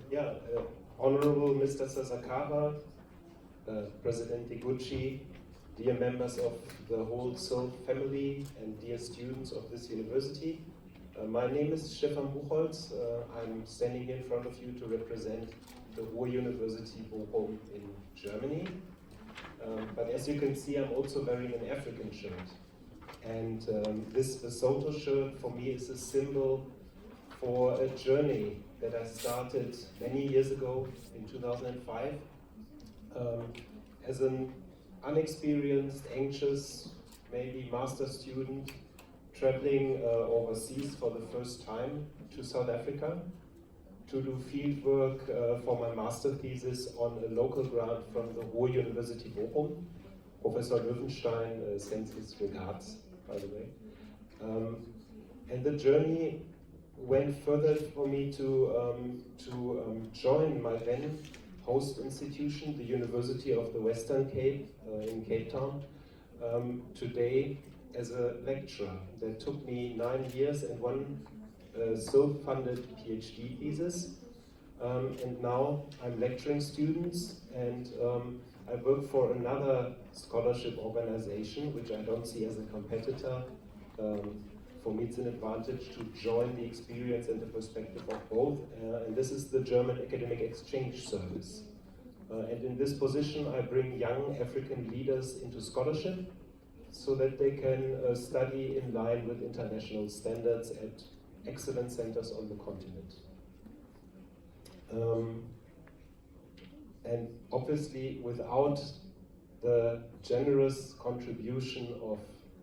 Yeah, Honorable Mr. Sasakawa, President Iguchi, dear members of the whole Sylff family and dear students of this university. My name is Stefan Buchholz. I'm standing here in front of you to represent the Ruhr University Bochum in Germany. But as you can see, I'm also wearing an African shirt. And this Lesotho shirt for me is a symbol for a journey that I started many years ago in 2005 as an unexperienced, anxious, maybe master student traveling overseas for the first time to South Africa to do field work for my master thesis on a local grant from the Ruhr University Bochum. Professor Löwenstein sends his regards, by the way. And the journey went further for me to join my then host institution, the University of the Western Cape in Cape Town, today as a lecturer. That took me 9 years and one self-funded PhD thesis. And now I'm lecturing students, and I work for another scholarship organization, which I don't see as a competitor. For me, it's an advantage to join the experience and the perspective of both. And this is the German Academic Exchange Service. And in this position, I bring young African leaders into scholarship so that they can study in line with international standards at excellent centers on the continent. And obviously, without the generous contribution of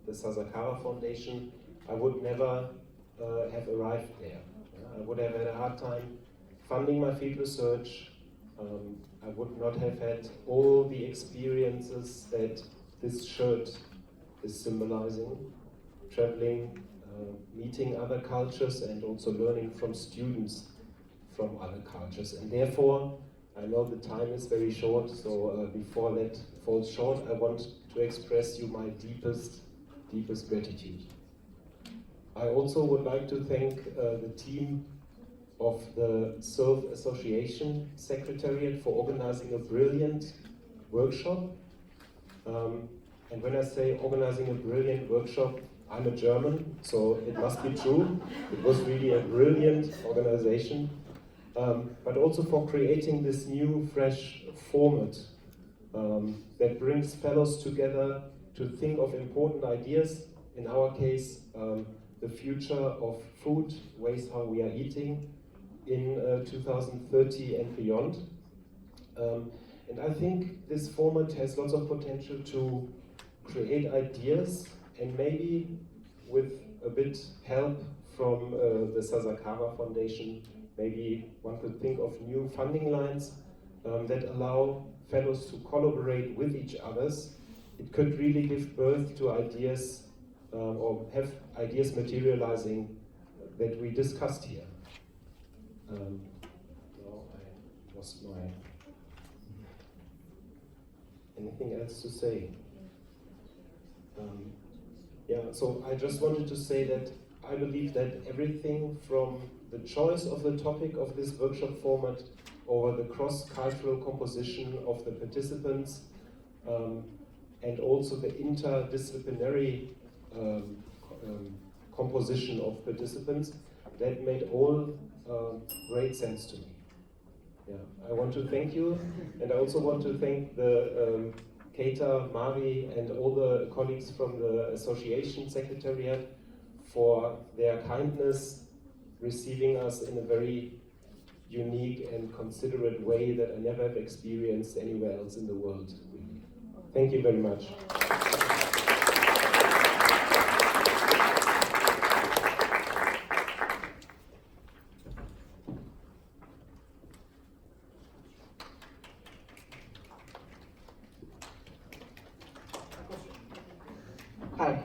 the Sasakawa Foundation, I would never have arrived there. I would have had a hard time funding my field research. I would not have had all the experiences that this shirt is symbolizing, traveling, meeting other cultures, and also learning from students from other cultures. And therefore, I know the time is very short, so before that falls short, I want to express you my deepest gratitude. I also would like to thank the team of the Sylff Association Secretariat for organizing a brilliant workshop. And when I say organizing a brilliant workshop, I'm a German, so it must be true. It was really a brilliant organization. But also for creating this new, fresh format that brings fellows together to think of important ideas. In our case, the future of food, ways how we are eating in 2030 and beyond. And I think this format has lots of potential to create ideas, and maybe with a bit help from the Sasakawa Foundation, maybe one could think of new funding lines that allow fellows to collaborate with each other. It could really give birth to ideas or have ideas materializing that we discussed here. Now I lost my... Anything else to say? Yeah, so I just wanted to say that I believe that everything from the choice of the topic of this workshop format over the cross-cultural composition of the participants and also the interdisciplinary composition of participants, that made all great sense to me. Yeah, I want to thank you, and I also want to thank the Keita, Mari, and all the colleagues from the Association Secretariat for their kindness, receiving us in a very unique and considerate way that I never have experienced anywhere else in the world. Really. Thank you very much. Hi,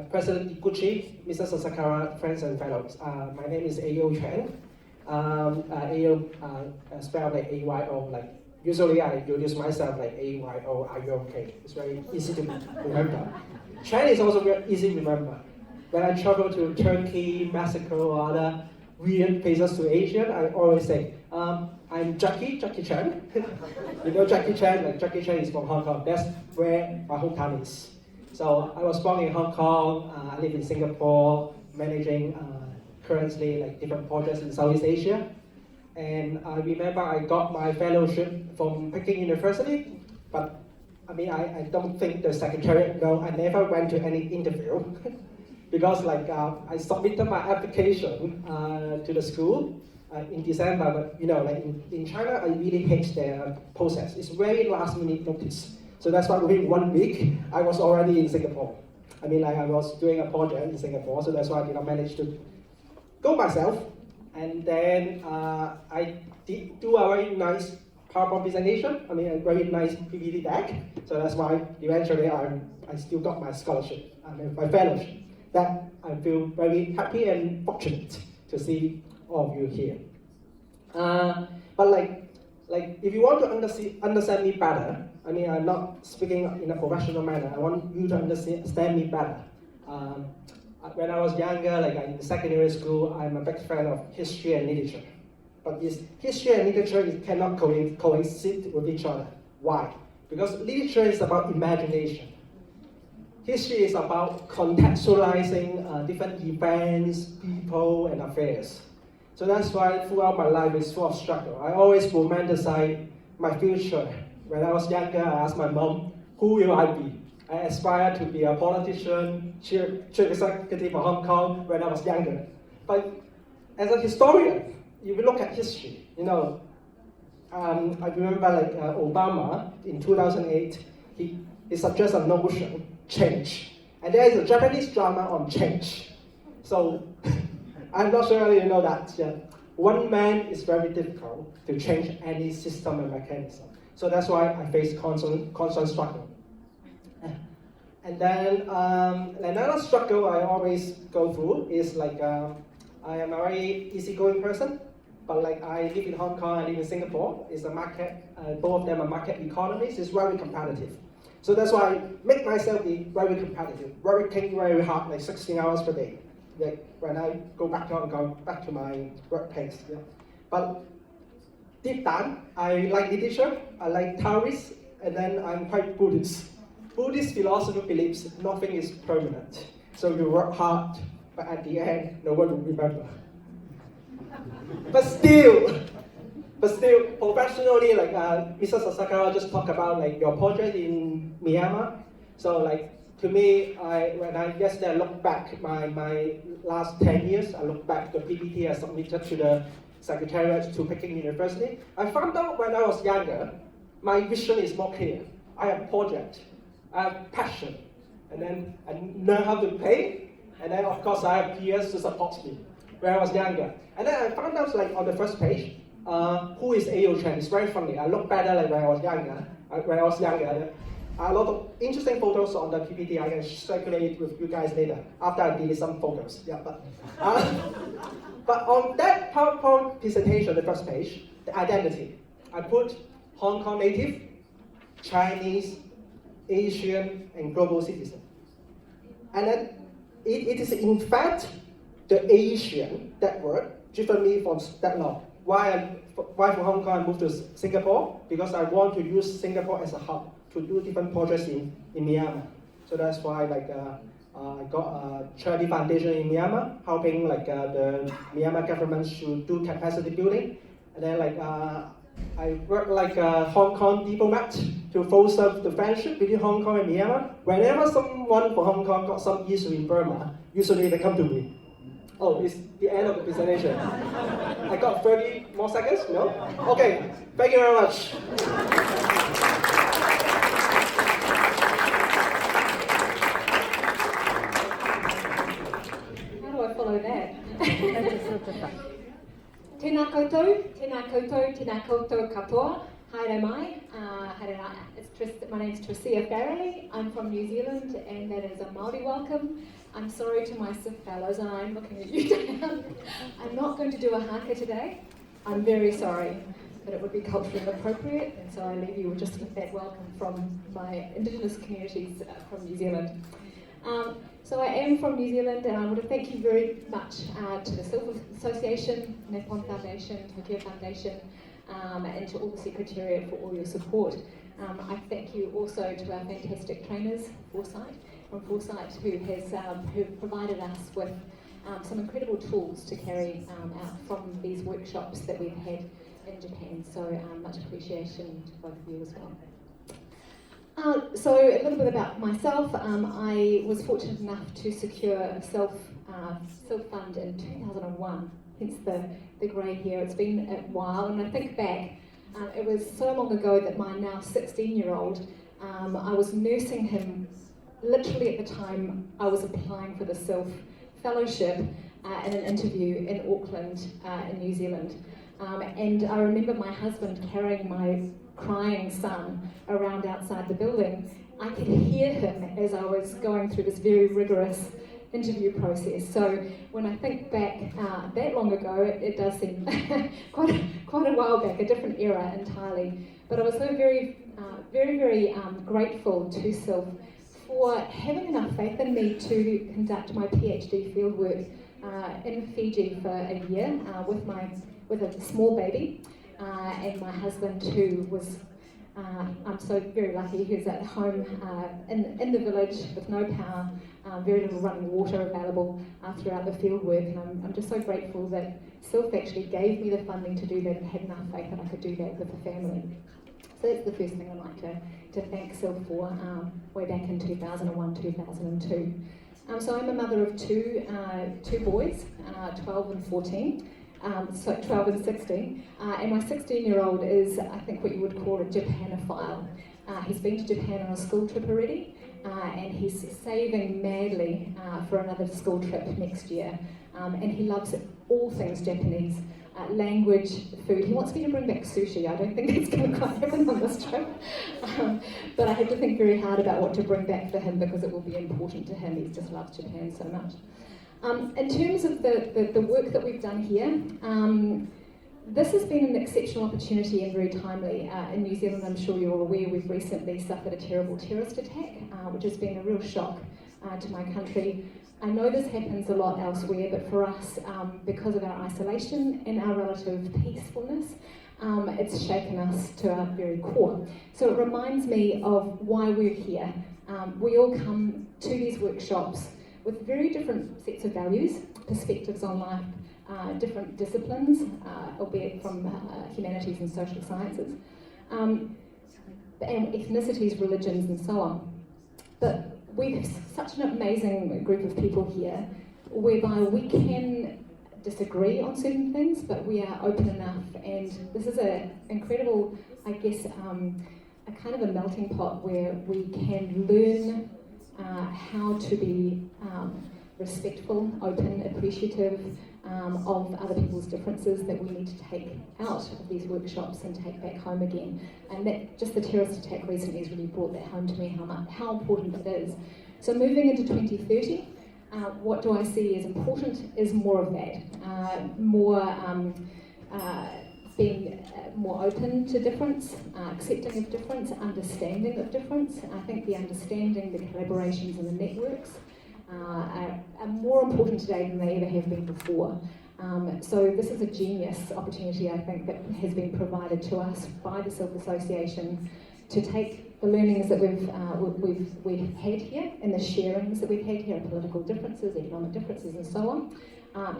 President Iguchi, Mr. Sasakawa, friends and fellows. My name is Ayo Chuan. Ayo spelled like AYO, like usually I introduce myself like AYO, are you okay? It's very easy to remember. Chinese is also very easy to remember. When I travel to Turkey, Mexico, or other weird places to Asia, I always say, I'm Jackie Chan. You know Jackie Chan? Like Jackie Chan is from Hong Kong. That's where my hometown is. So I was born in Hong Kong. I live in Singapore, managing currently like different projects in Southeast Asia. And I remember I got my fellowship from Peking University, but I don't think the secretariat know. I never went to any interview because I submitted my application to the school in December, but in China, I really hate their process. It's very last minute notice. So that's why within 1 week, I was already in Singapore. I was doing a project in Singapore, so that's why I did not manage to go myself. And then I did do a very nice PowerPoint presentation, a very nice PPT deck. So that's why eventually I still got my scholarship, my fellowship. That I feel very happy and fortunate to see all of you here. But if you want to understand me better, I'm not speaking in a professional manner. I want you to understand me better. When I was younger, in secondary school, I'm a big fan of history and literature. But history and literature cannot coexist with each other. Why? Because literature is about imagination. History is about contextualizing different events, people, and affairs. So that's why throughout my life it's full of struggle. I always romanticize my future. When I was younger, I asked my mom, who will I be? I aspired to be a politician, chief executive of Hong Kong when I was younger. But as a historian, if you look at history, I remember Obama in 2008, he suggested a notion, change. And there is a Japanese drama on change. So I'm not sure whether you know that. Yeah. One man is very difficult to change any system and mechanism. So that's why I face constant struggle. And then another struggle I always go through is I am a very easygoing person, but I live in Hong Kong, I live in Singapore. It's a market, both of them are market economies. It's very competitive. So that's why I make myself be very competitive, working very hard, 16 hours per day. When I go back to Hong Kong, back to my workplace. Yeah. But deep down, I like literature, I like Taoist, and then I'm quite Buddhist. Buddhist philosophy believes nothing is permanent. So you work hard, but at the end, no one will remember. But still, professionally, Mr. Sasakawa just talked about your project in Myanmar. So to me, when I look back my last 10 years, I look back the PPT I submitted to the Secretariat to Peking University. I found out when I was younger, my vision is more clear. I have a project, I have passion, and then I know how to play, and then of course I have peers to support me when I was younger. And then I found out on the first page, who is A.O. Chen? It's very funny. I look better when I was younger. A lot of interesting photos on the PPT. I can circulate with you guys later after I delete some photos. Yeah, but on that PowerPoint presentation, the first page, the identity, I put Hong Kong native, Chinese, Asian, and global citizen. And then it is in fact the Asian, that word, driven me from that long. Why from Hong Kong I moved to Singapore? Because I want to use Singapore as a hub to do different projects in Myanmar. So that's why I got a charity foundation in Myanmar, helping the Myanmar government to do capacity building. And then I work like a Hong Kong diplomat to foster the friendship between Hong Kong and Myanmar. Whenever someone from Hong Kong got some issue in Burma, usually they come to me. Oh, it's the end of the presentation. I got 30 more seconds? No? Okay, thank you very much. How do I follow that? Tēnā koutou, tēnā koutou, tēnā koutou katoa. Haere mai. My name is Tricia Farrelly. I'm from New Zealand, and that is a Māori welcome. I'm sorry to my Sylff fellows, and I'm looking at you, Dan. I'm not going to do a haka today. I'm very sorry. that it would be culturally appropriate, and so I leave you just with that welcome from my Indigenous communities from New Zealand. So I am from New Zealand, and I want to thank you very much to the Sylff Association, Nippon Foundation, Tokyo Foundation, and to all the Secretariat for all your support. I thank you also to our fantastic trainers, Foresight, who provided us with some incredible tools to carry out from these workshops that we've had in Japan. So much appreciation to both of you as well. So a little bit about myself. I was fortunate enough to secure a Sylff fund in 2001, hence the grey hair. It's been a while, and I think back, it was so long ago that my now 16-year-old, I was nursing him literally at the time I was applying for the Sylff Fellowship in an interview in Auckland in New Zealand. And I remember my husband carrying my crying son around outside the building. I could hear him as I was going through this very rigorous interview process. So when I think back that long ago, it does seem quite a while back, a different era entirely. But I was so very grateful to Sylff for having enough faith in me to conduct my PhD fieldwork in Fiji for a year with a small baby, and my husband who was, I'm so very lucky, who's at home in the village with no power, very little running water available throughout the fieldwork, and I'm just so grateful that Sylff actually gave me the funding to do that and had enough faith that I could do that with the family. So that's the first thing I'd like to thank Sylff for way back in 2001, 2002. So I'm a mother of two boys, 12 and 14. So 12 and 16, and my 16-year-old is, I think, what you would call a Japanophile. He's been to Japan on a school trip already, and he's saving madly for another school trip next year. And he loves all things Japanese, language, food. He wants me to bring back sushi. I don't think it's going to quite happen on this trip, but I had to think very hard about what to bring back for him because it will be important to him. He just loves Japan so much. In terms of the work that we've done here, this has been an exceptional opportunity and very timely. In New Zealand, I'm sure you're all aware, we've recently suffered a terrible terrorist attack, which has been a real shock to my country. I know this happens a lot elsewhere, but for us, because of our isolation and our relative peacefulness, it's shaken us to our very core. So it reminds me of why we're here. We all come to these workshops with very different sets of values, perspectives on life, different disciplines, albeit from humanities and social sciences, and ethnicities, religions, and so on. But we have such an amazing group of people here, whereby we can disagree on certain things, but we are open enough, and this is an incredible, I guess, a kind of a melting pot where we can learn how to be respectful, open, appreciative of other people's differences that we need to take out of these workshops and take back home again. And that, just the terrorist attack recently has really brought that home to me, how important it is. So moving into 2030, what do I see as important is more of that, being more open to difference, accepting of difference, understanding of difference. I think the understanding, the collaborations and the networks are more important today than they ever have been before. So this is a genius opportunity, I think, that has been provided to us by the Sylff Association to take the learnings that we've had here and the sharings that we've had here, political differences, economic differences and so on,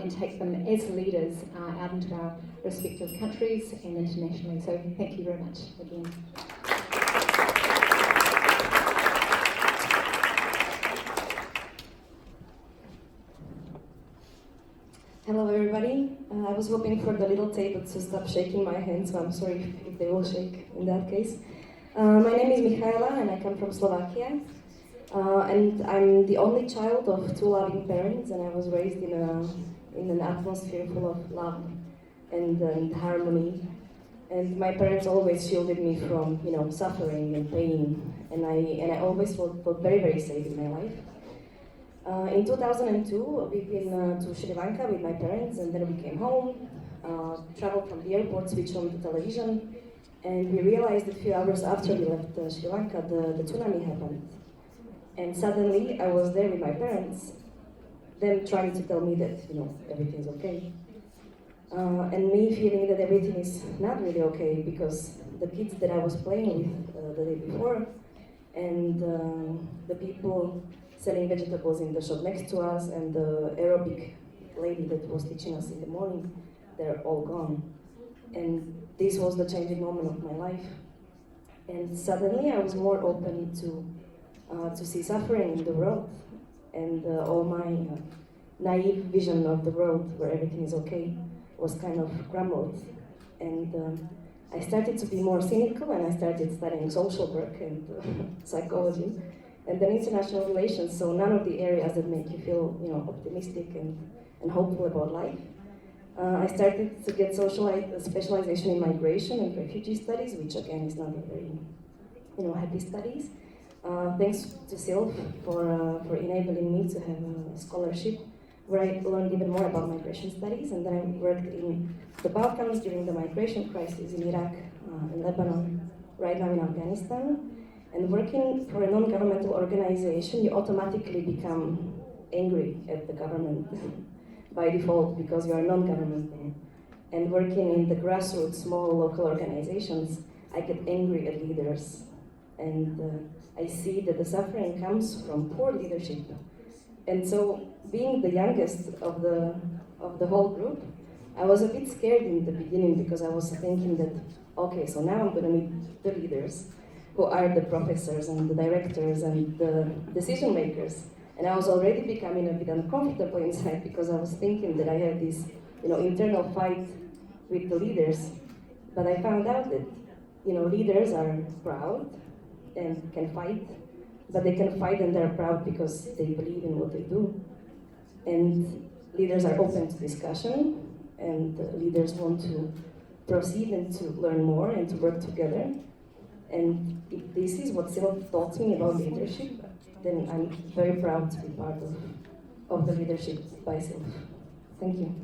and take them as leaders out into our respective countries and internationally. So thank you very much again. Hello everybody. I was hoping for the little table to stop shaking my hands, so I'm sorry if they will shake in that case. My name is Michaela and I come from Slovakia. And I'm the only child of two loving parents, and I was raised in an atmosphere full of love and harmony. And my parents always shielded me from, suffering and pain, and I always felt very, very safe in my life. In 2002, we've been to Sri Lanka with my parents, and then we came home. traveled from the airport, switched on the television, and we realized that a few hours after we left Sri Lanka, the tsunami happened. And suddenly I was there with my parents, them trying to tell me that, everything's okay. And me feeling that everything is not really okay because the kids that I was playing with the day before and the people selling vegetables in the shop next to us and the Arabic lady that was teaching us in the morning, they're all gone. And this was the changing moment of my life. And suddenly I was more open to see suffering in the world and all my naive vision of the world where everything is okay was kind of crumbled. And I started to be more cynical and I started studying social work and psychology and then international relations, so none of the areas that make you feel optimistic and hopeful about life. I started to get specialization in migration and refugee studies, which again is not a very happy studies. Thanks to Sylff for enabling me to have a scholarship where I learned even more about migration studies, and then I worked in the Balkans during the migration crisis in Iraq, in Lebanon, right now in Afghanistan. And working for a non-governmental organization, you automatically become angry at the government by default because you are non-governmental. And working in the grassroots, small local organizations, I get angry at leaders. And I see that the suffering comes from poor leadership. And so, being the youngest of the whole group, I was a bit scared in the beginning because I was thinking that, okay, so now I'm going to meet the leaders who are the professors and the directors and the decision makers. And I was already becoming a bit uncomfortable inside because I was thinking that I had this, internal fight with the leaders. But I found out that, leaders are proud and can fight, but they can fight and they're proud because they believe in what they do. And leaders are open to discussion, and leaders want to proceed and to learn more and to work together. And if this is what Sylff taught me about leadership, then I'm very proud to be part of the leadership by Sylff. Thank you.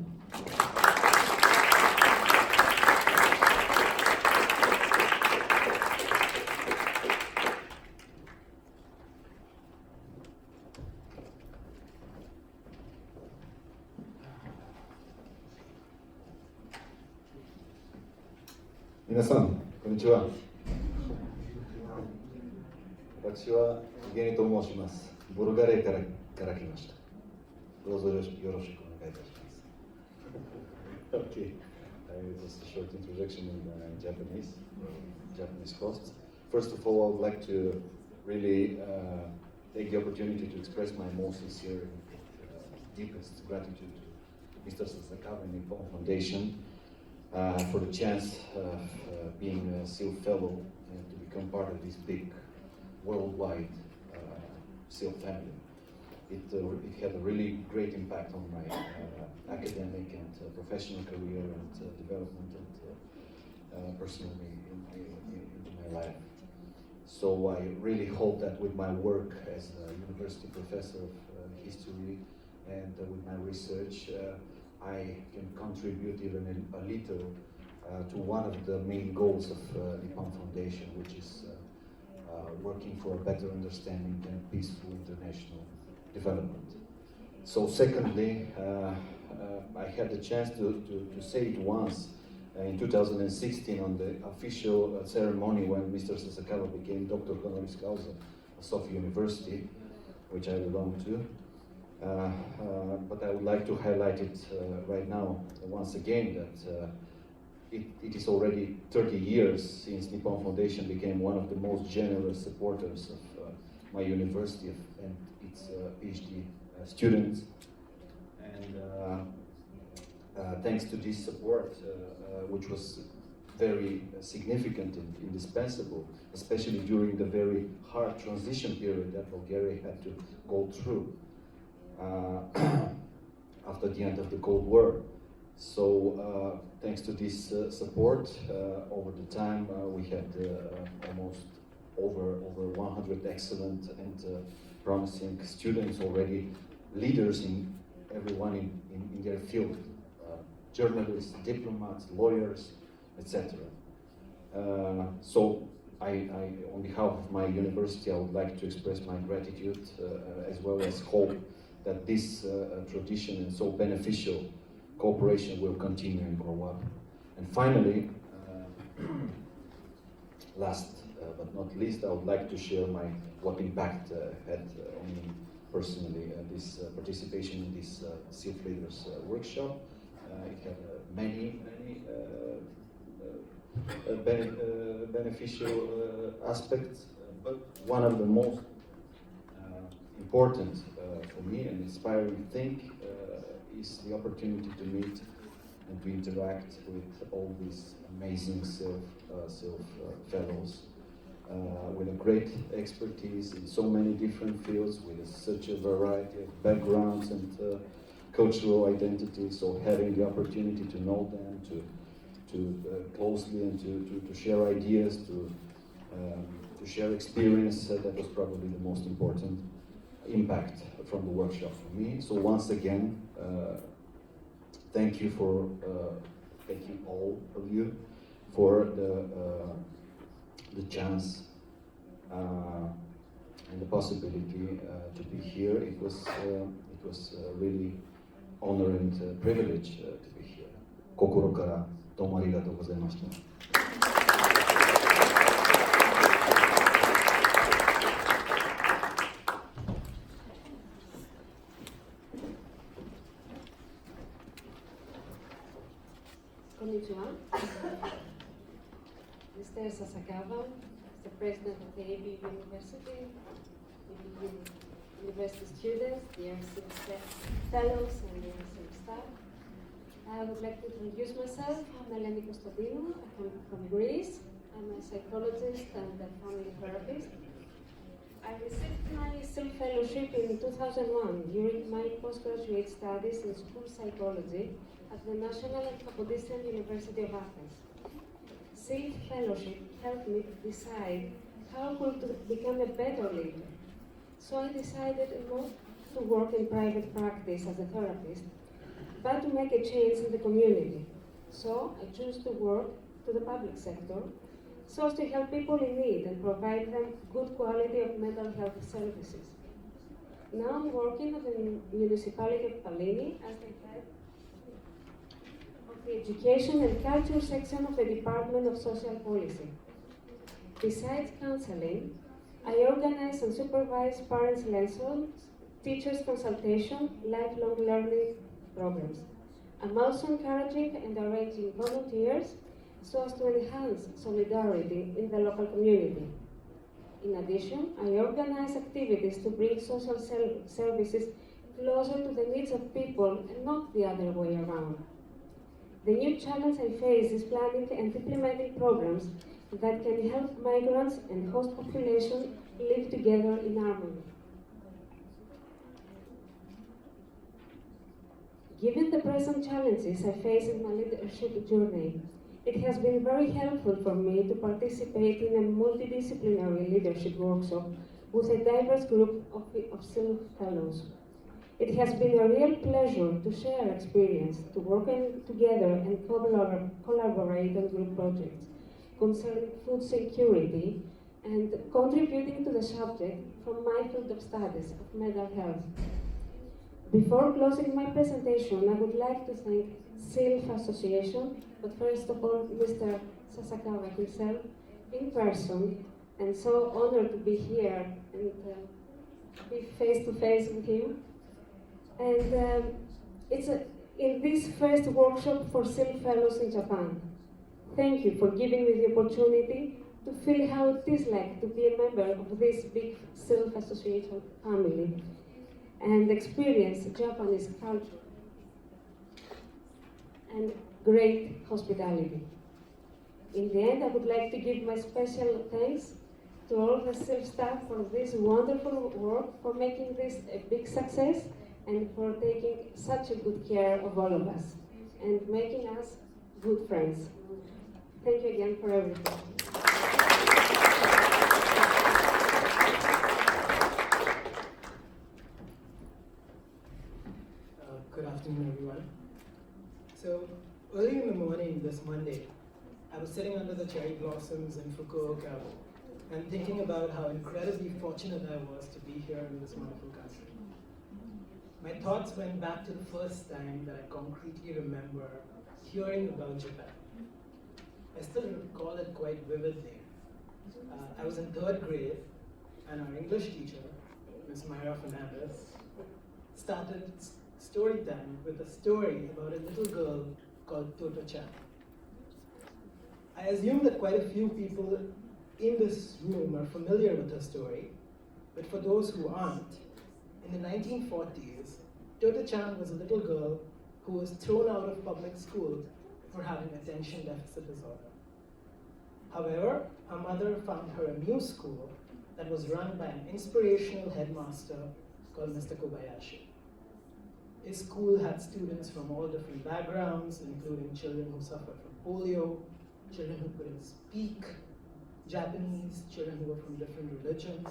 皆さん、こんにちは。私はゲニと申します。ブルガリアから来ました。どうぞよろしくお願いいたします。Okay, just a short introduction in Japanese host. First of all, I would like to really take the opportunity to express my most sincere and deepest gratitude to Mr. Sasakawa and Nippon Foundation for the chance of being a Sylff Fellow and to become part of this big worldwide Sylff family. It had a really great impact on my academic and professional career and development and personally into my life. So I really hope that with my work as a university professor of history and with my research, I can contribute even a little to one of the main goals of Nippon Foundation, which is working for a better understanding and peaceful international development. So secondly, I had the chance to say it once in 2016 on the official ceremony when Mr. Sasakawa became Dr. Honoris Causa at Sylff University, which I belong to. But I would like to highlight it right now once again that it is already 30 years since Nippon Foundation became one of the most generous supporters of my university and its PhD students. And thanks to this support, which was very significant and indispensable, especially during the very hard transition period that Bulgaria had to go through after the end of the Cold War. So thanks to this support, over the time we had almost over 100 excellent and promising students already, leaders in everyone in their field, journalists, diplomats, lawyers, etc. So on behalf of my university, I would like to express my gratitude as well as hope that this tradition and so beneficial cooperation will continue and grow up. And finally, last but not least, I would like to share what impact had on me personally this participation in this Sylff Leaders workshop. It had many beneficial aspects, but one of the most important for me and inspiring thing is the opportunity to meet and to interact with all these amazing Sylff fellows with a great expertise in so many different fields, with such a variety of backgrounds and cultural identities. So having the opportunity to know them, to closely and to share ideas, to share experience, that was probably the most important impact from the workshop for me. So once again, thank you all of you for the chance and the possibility to be here. It was really honor and privilege to be here. Kokoro kara domo arigatou gozaimashita. Konnichiwa. Mr. Sasakawa, the president of the AB University, university students, dear fellows, and dear staff. I would like to introduce myself. I'm Eleni Konstantinou. I come from Greece. I'm a psychologist and a family therapist. I received my Sylff fellowship in 2001 during my postgraduate studies in school psychology at the National and Kapodistrian University of Athens. Sylff fellowship helped me decide how I could become a better leader. So I decided not to work in private practice as a therapist, but to make a change in the community. So I chose to work to the public sector so as to help people in need and provide them good quality of mental health services. Now I'm working at the municipality of Pallini as the head of the Education and Culture section of the Department of Social Policy. Besides counseling, I organize and supervise parents' lessons, teachers' consultation, lifelong learning programs. I'm also encouraging and arranging volunteers so as to enhance solidarity in the local community. In addition, I organize activities to bring social services closer to the needs of people and not the other way around. The new challenge I face is planning and implementing programs that can help migrants and host population live together in harmony. Given the present challenges I face in my leadership journey, it has been very helpful for me to participate in a multidisciplinary leadership workshop with a diverse group of Sylff fellows. It has been a real pleasure to share experience, to work together and collaborate on group projects concerning food security and contributing to the subject from my field of studies of mental health. Before closing my presentation, I would like to thank Sylff Association, but first of all, Mr. Sasakawa himself, in person, and so honored to be here and be face to face with him. And it's in this first workshop for Sylff Fellows in Japan. Thank you for giving me the opportunity to feel how it is like to be a member of this big Sylff Association family and experience Japanese culture and great hospitality. In the end, I would like to give my special thanks to all the Sylff staff for this wonderful work, for making this a big success, and for taking such a good care of all of us, and making us good friends. Thank you again for everything. Good afternoon, everyone. So morning this Monday, I was sitting under the cherry blossoms in Fukuoka and thinking about how incredibly fortunate I was to be here in this wonderful country. My thoughts went back to the first time that I concretely remember hearing about Japan. I still recall it quite vividly. I was in 3rd grade, and our English teacher, Ms. Myra Fernandez, started story time with a story about a little girl called Toto-chan. I assume that quite a few people in this room are familiar with her story, but for those who aren't, in the 1940s, Toto-chan was a little girl who was thrown out of public school for having attention deficit disorder. However, her mother found her a new school that was run by an inspirational headmaster called Mr. Kobayashi. His school had students from all different backgrounds, including children who suffered from polio, children who couldn't speak Japanese, children who were from different religions.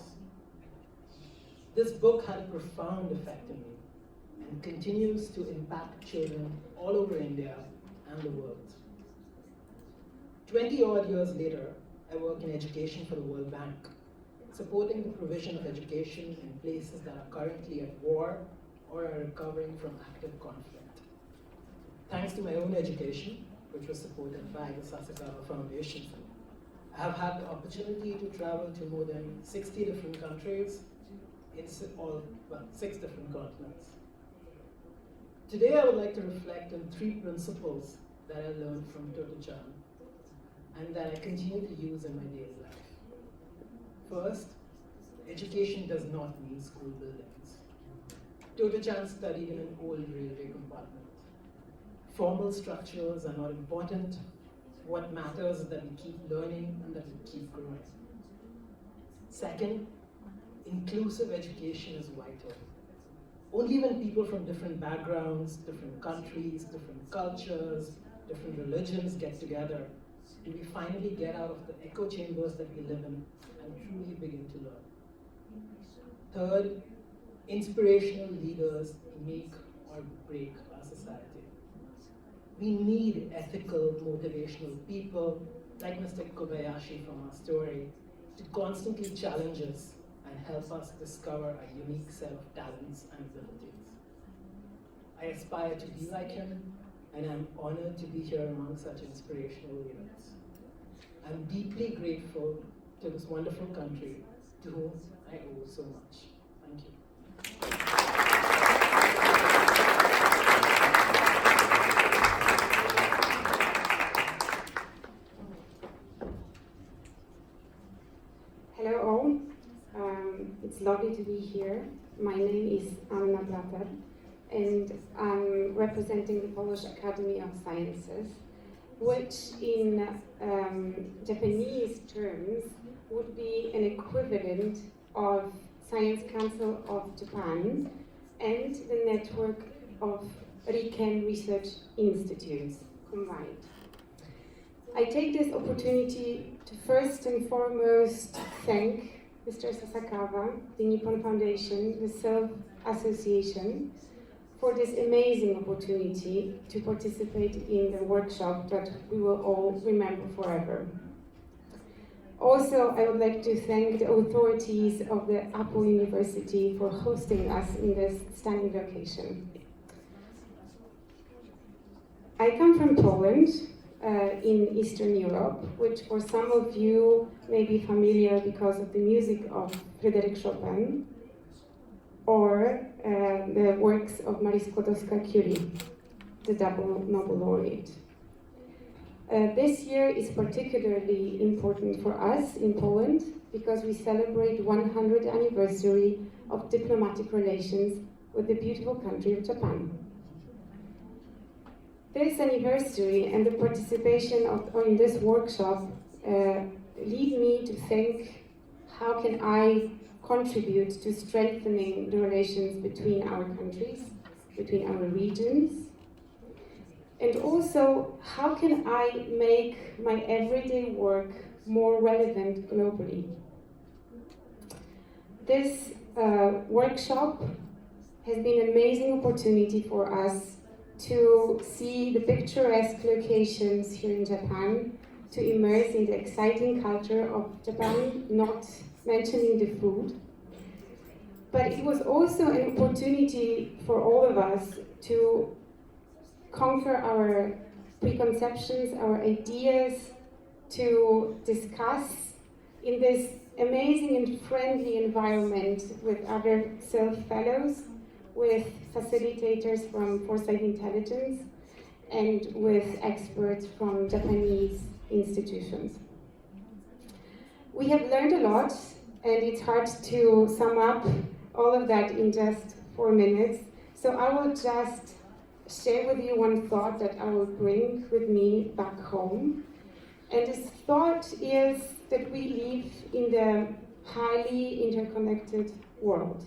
This book had a profound effect on me and continues to impact children all over India and the world. 20-odd years later, I work in education for the World Bank, supporting the provision of education in places that are currently at war or are recovering from active conflict. Thanks to my own education, which was supported by the Sasakawa Foundation, I have had the opportunity to travel to more than 60 different countries in 6 different continents. Today I would like to reflect on 3 principles that I learned from Toto-chan and that I continue to use in my daily life. First, education does not mean school buildings. Toto-chan studied in an old railway compartment. Formal structures are not important. What matters is that we keep learning and that we keep growing. Second, inclusive education is vital. Only when people from different backgrounds, different countries, different cultures, different religions get together do we finally get out of the echo chambers that we live in and truly begin to learn. Third, inspirational leaders make or break our society. We need ethical, motivational people like Mr. Kobayashi from our story to constantly challenge us and help us discover a unique set of talents and abilities. I aspire to be like him, and I'm honored to be here among such inspirational leaders. I'm deeply grateful to this wonderful country to whom I owe so much. Thank you. Hello all, it's lovely to be here. My name is Anna Blatter and I'm representing the Polish Academy of Sciences, which in Japanese terms would be an equivalent of Science Council of Japan and the network of Riken Research Institutes combined. I take this opportunity to first and foremost thank Mr. Sasakawa, the Nippon Foundation, the Sylff Association, for this amazing opportunity to participate in the workshop that we will all remember forever. Also, I would like to thank the authorities of the Apple University for hosting us in this stunning location. I come from Poland, in Eastern Europe, which for some of you may be familiar because of the music of Frédéric Chopin or the works of Marie Skłodowska-Curie, the double Nobel laureate. This year is particularly important for us in Poland because we celebrate 100th anniversary of diplomatic relations with the beautiful country of Japan. This anniversary and the participation in this workshop lead me to think, how can I contribute to strengthening the relations between our countries, between our regions, and also how can I make my everyday work more relevant globally. This workshop has been an amazing opportunity for us to see the picturesque locations here in Japan, to immerse in the exciting culture of Japan, not mentioning the food. But it was also an opportunity for all of us to conquer our preconceptions, our ideas, to discuss in this amazing and friendly environment with other Sylff fellows, with facilitators from Foresight Intelligence, and with experts from Japanese institutions. We have learned a lot, and it's hard to sum up all of that in just 4 minutes. So I will just share with you one thought that I will bring with me back home. And this thought is that we live in the highly interconnected world,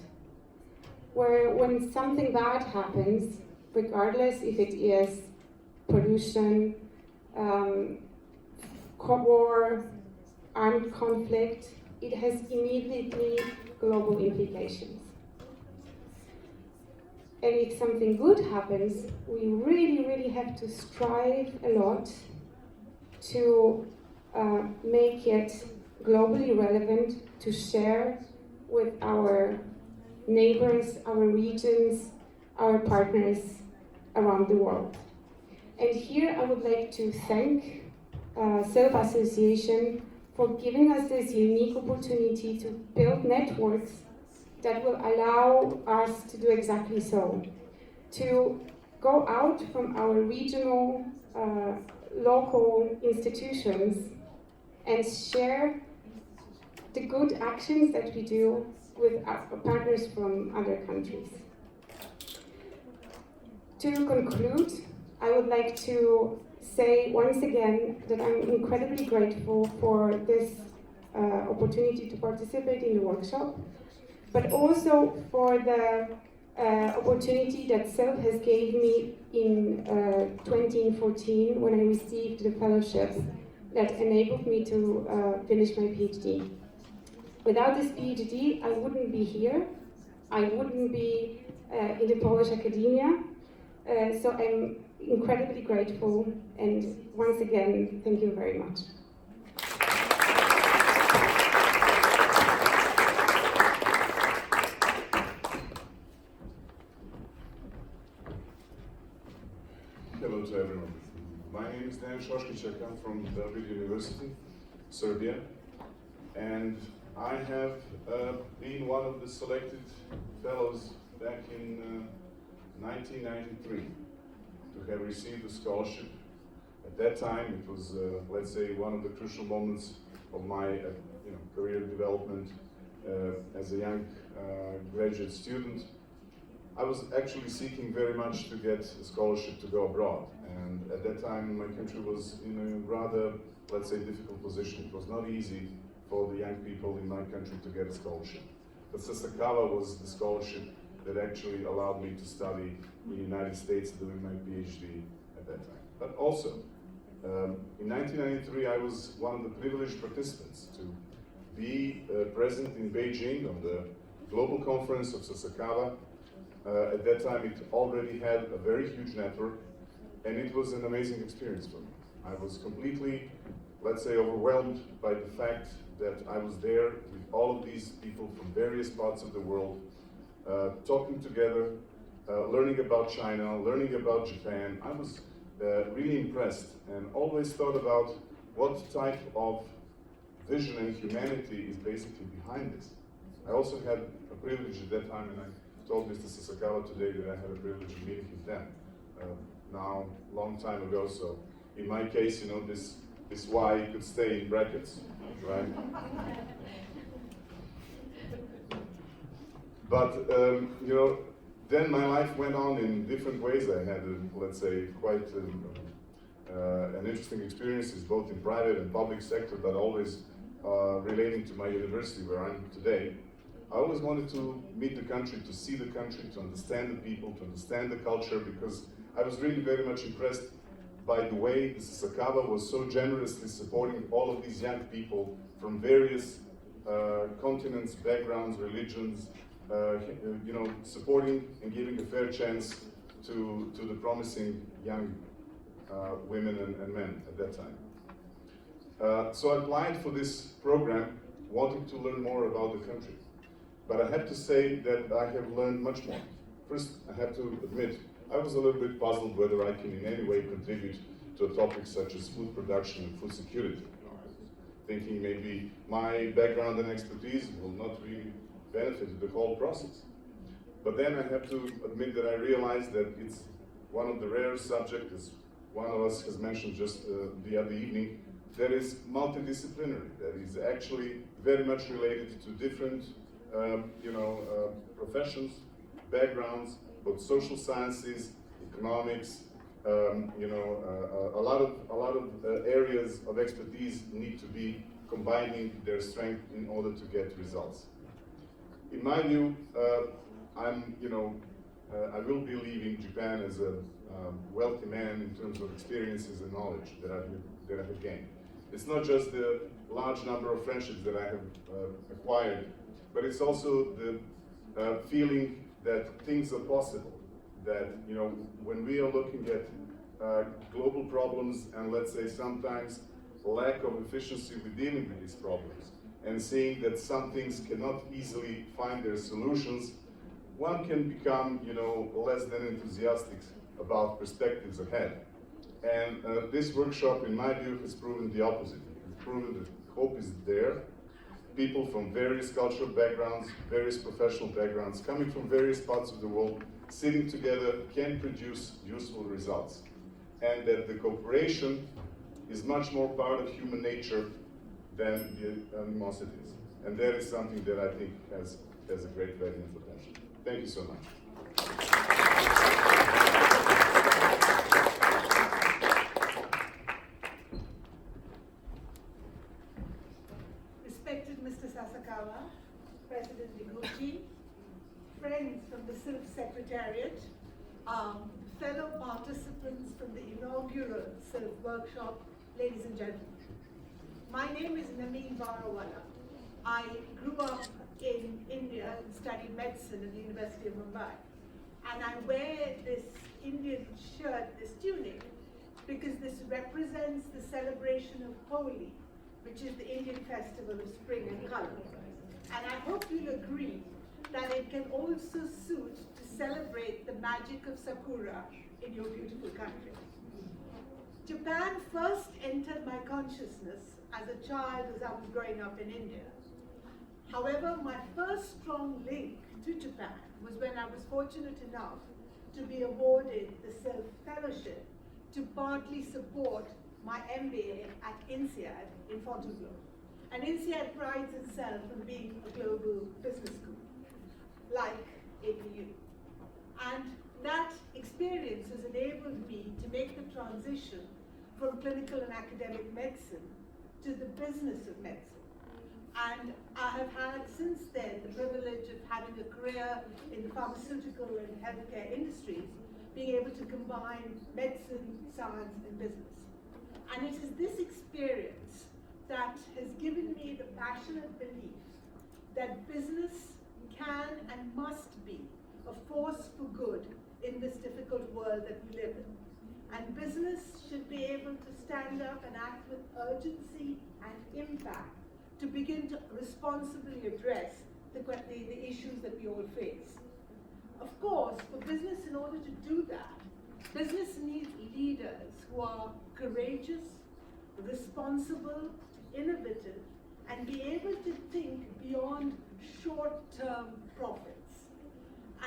where when something bad happens, regardless if it is pollution, war, armed conflict, it has immediately global implications. And if something good happens, we really have to strive a lot to make it globally relevant, to share with our neighbors, our regions, our partners around the world. And here I would like to thank Sylff Association for giving us this unique opportunity to build networks that will allow us to do exactly so. To go out from our regional, local institutions and share the good actions that we do with our partners from other countries. To conclude, I would like to say once again that I'm incredibly grateful for this opportunity to participate in the workshop, but also for the opportunity that Sylff has gave me in 2014 when I received the fellowship that enabled me to finish my PhD. Without this PhD, I wouldn't be here. I wouldn't be in the Polish academia. So I'm incredibly grateful, and once again, thank you very much. Hello to everyone. My name is Dan Šoškić. I come from Belgrade University, Serbia, and I have been one of the selected fellows back in 1993 to have received a scholarship. At that time, it was, let's say, one of the crucial moments of my career development as a young graduate student. I was actually seeking very much to get a scholarship to go abroad, and at that time my country was in a rather, let's say, difficult position. It was not easy for the young people in my country to get a scholarship. But Sasakawa was the scholarship that actually allowed me to study in the United States doing my PhD at that time. But also, in 1993 I was one of the privileged participants to be present in Beijing on the global conference of Sasakawa. At that time it already had a very huge network, and it was an amazing experience for me. I was completely, let's say, overwhelmed by the fact that I was there with all of these people from various parts of the world, talking together, learning about China, learning about Japan. I was really impressed and always thought about what type of vision and humanity is basically behind this. I also had a privilege at that time, and I told Mr. Sasakawa today that I had a privilege of meeting him then, now long time ago. So in my case, this Y could stay in brackets, right? But then my life went on in different ways. I had, let's say, quite an interesting experiences both in private and public sector, but always relating to my university where I'm today. I always wanted to meet the country, to see the country, to understand the people, to understand the culture, because I was really very much impressed by the way the Sasakawa was so generously supporting all of these young people from various continents, backgrounds, religions, supporting and giving a fair chance to the promising young women and men at that time. So I applied for this program, wanting to learn more about the country. But I have to say that I have learned much more. First, I have to admit, I was a little bit puzzled whether I can in any way contribute to a topic such as food production and food security. Thinking maybe my background and expertise will not really benefit the whole process. But then I have to admit that I realized that it's one of the rare subjects, as one of us has mentioned just the other evening, that is multidisciplinary, that is actually very much related to different professions, backgrounds, both social sciences, economics, a lot of areas of expertise need to be combining their strength in order to get results. In my view, I will be leaving Japan as a wealthy man in terms of experiences and knowledge that I have gained. It's not just the large number of friendships that I have acquired, but it's also the feeling that things are possible. That when we are looking at global problems and let's say sometimes lack of efficiency with dealing with these problems, and seeing that some things cannot easily find their solutions, one can become less than enthusiastic about perspectives ahead. And this workshop, in my view, has proven the opposite. It's proven that hope is there. People from various cultural backgrounds, various professional backgrounds, coming from various parts of the world, sitting together can produce useful results. And that the cooperation is much more part of human nature than the animosities. And that is something that I think has a great value and potential. Thank you so much. Respected Mr. Sasakawa, President Deguchi, friends from the Sylff Secretariat, fellow participants from the inaugural Sylff workshop, ladies and gentlemen. My name is Nameen Barawala. I grew up in India and studied medicine at the University of Mumbai. And I wear this Indian shirt, this tunic, because this represents the celebration of Holi, which is the Indian festival of spring and color. And I hope you'll agree that it can also suit to celebrate the magic of Sakura in your beautiful country. Japan first entered my consciousness as a child as I was growing up in India. However, my first strong link to Japan was when I was fortunate enough to be awarded the Sylff Fellowship to partly support my MBA at INSEAD in Fontainebleau. And INSEAD prides itself on being a global business school, like APU. And that experience has enabled me to make the transition from clinical and academic medicine to the business of medicine. And I have had since then the privilege of having a career in the pharmaceutical and healthcare industries, being able to combine medicine, science, and business. And it is this experience that has given me the passionate belief that business can and must be a force for good in this difficult world that we live in. And business should be able to stand up and act with urgency and impact to begin to responsibly address the issues that we all face. Of course, for business, in order to do that, business needs leaders who are courageous, responsible, innovative, and be able to think beyond short-term profits.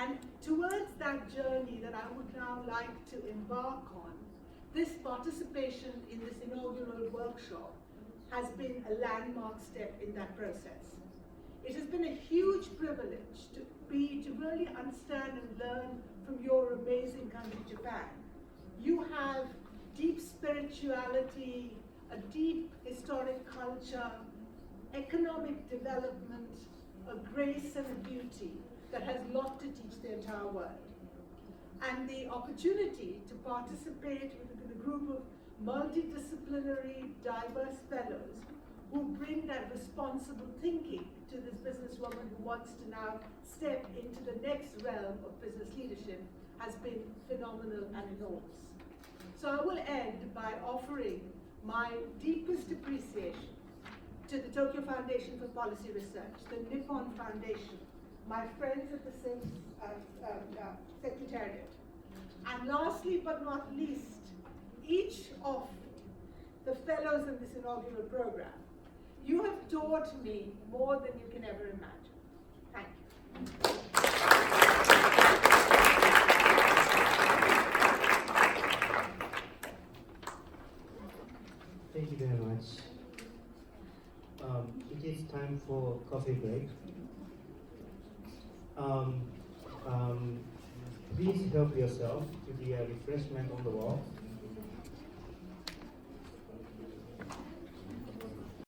And towards that journey that I would now like to embark on, this participation in this inaugural workshop has been a landmark step in that process. It has been a huge privilege to really understand and learn from your amazing country, Japan. You have deep spirituality, a deep historic culture, economic development, a grace and a beauty that has a lot to teach the entire world. And the opportunity to participate with a group of multidisciplinary, diverse fellows who bring that responsible thinking to this businesswoman who wants to now step into the next realm of business leadership has been phenomenal and enormous. So I will end by offering my deepest appreciation to the Tokyo Foundation for Policy Research, the Nippon Foundation, my friends at the Sylff Secretariat, and lastly but not least, each of the fellows in this inaugural program. You have taught me more than you can ever imagine. Thank you. Thank you very much. It is time for coffee break. Please help yourself to the refreshment on the wall.